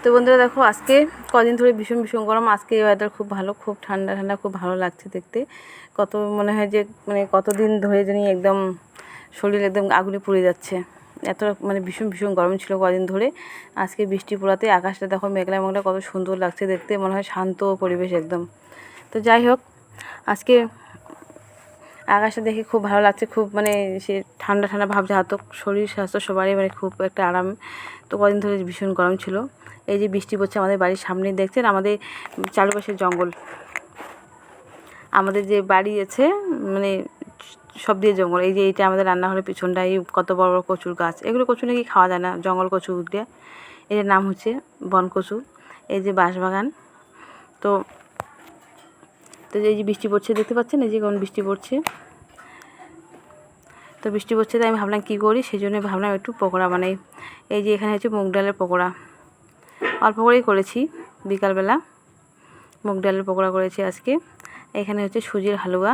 তো বন্ধুরা দেখো, আজকে কদিন ধরে ভীষণ ভীষণ গরম। আজকে ওয়েদার খুব ভালো, খুব ঠান্ডা ঠান্ডা, খুব ভালো লাগছে দেখতে। কত মনে হয় যে কতদিন ধরে জানি একদম শরীর একদম আগুনে পুড়ে যাচ্ছে। এত ভীষণ ভীষণ গরম ছিল কদিন ধরে। আজকে বৃষ্টি পড়াতে আকাশটা দেখো মেঘলা মেঘলা, কত সুন্দর লাগছে দেখতে, মনে হয় শান্ত পরিবেশ একদম। তো যাই হোক, আজকে আকাশটা দেখে খুব ভালো লাগছে, খুব সে ঠান্ডা ঠান্ডা ভাব, যাহাতো শরীর স্বাস্থ্য সবারই খুব একটা আরাম। তো কদিন ধরে ভীষণ গরম ছিল। এই যে বৃষ্টি পড়ছে আমাদের বাড়ির সামনে, দেখছেন আমাদের চারপাশে জঙ্গল। আমাদের যে বাড়ি আছে সব দিয়ে জঙ্গল। এই যে এইটা আমাদের রান্নাঘরের পিছনটা, এই কত বড় বড় কচুর গাছ। এগুলো কচু নাকি খাওয়া যায় না, জঙ্গল কচু দিয়ে। এর নাম হচ্ছে বন কচু। এই যে বাঁশবাগান। তো এই যে বৃষ্টি পড়ছে, দেখতে পাচ্ছেন এই যে কোন বৃষ্টি পড়ছে। তো বৃষ্টি পড়ছে, তাই আমি ভাবলাম কী করি, সেই জন্য ভাবলাম একটু পকোড়া বানাই। এই যে এখানে হচ্ছে মুগ ডালের পকোড়া, অল্প করেই করেছি, বিকালবেলা মুগ ডালের পকোড়া করেছি আজকে। এখানে হচ্ছে সুজির হালুয়া,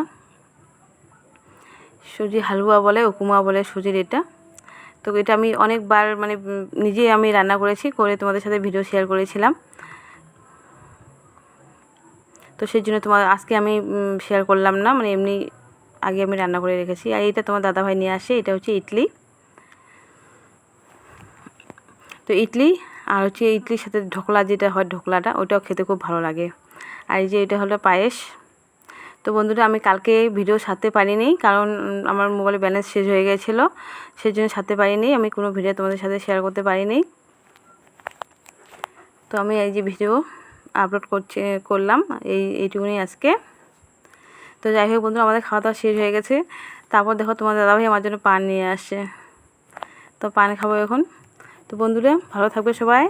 সুজি হালুয়া বলে, উপমা বলে সুজির এটা। তো এটা আমি অনেকবার নিজেই আমি রান্না করেছি, করে তোমাদের সাথে ভিডিও শেয়ার করেছিলাম। তো সেই জন্য আজকে আমি শেয়ার করলাম না, এমনি আগে আমি রান্না করে রেখেছি। আর এটা তোমার দাদাভাই নিয়ে আসে, এটা হচ্ছে ইডলি। তো ইডলি আর হচ্ছে ইডলির সাথে ঢোকলা যেটা হয়, ঢোকলাটা ওইটাও খেতে খুব ভালো লাগে। আর এই যে এটা হলো পায়েস। তো বন্ধুরা, আমি কালকে ভিডিও ছাড়তে পারিনি, কারণ আমার মোবাইলে ব্যালেন্স শেষ হয়ে গিয়েছিলো, সেই জন্য ছাড়তে পারিনি। আমি কোনো ভিডিও তোমাদের সাথে শেয়ার করতে পারিনি। তো আমি এই যে ভিডিও আপলোড করলাম এইটুকুনি আজকে। তো যাই হোক বন্ধুরা, আমাদের খাওয়া দাওয়া শেষ হয়ে গেছে। তারপর দেখো তোমার দাদাভাই আমার জন্য পান নিয়ে আসে, তো পান খাবো এখন। তো বন্ধুরা, ভালো থাকবে সবাই।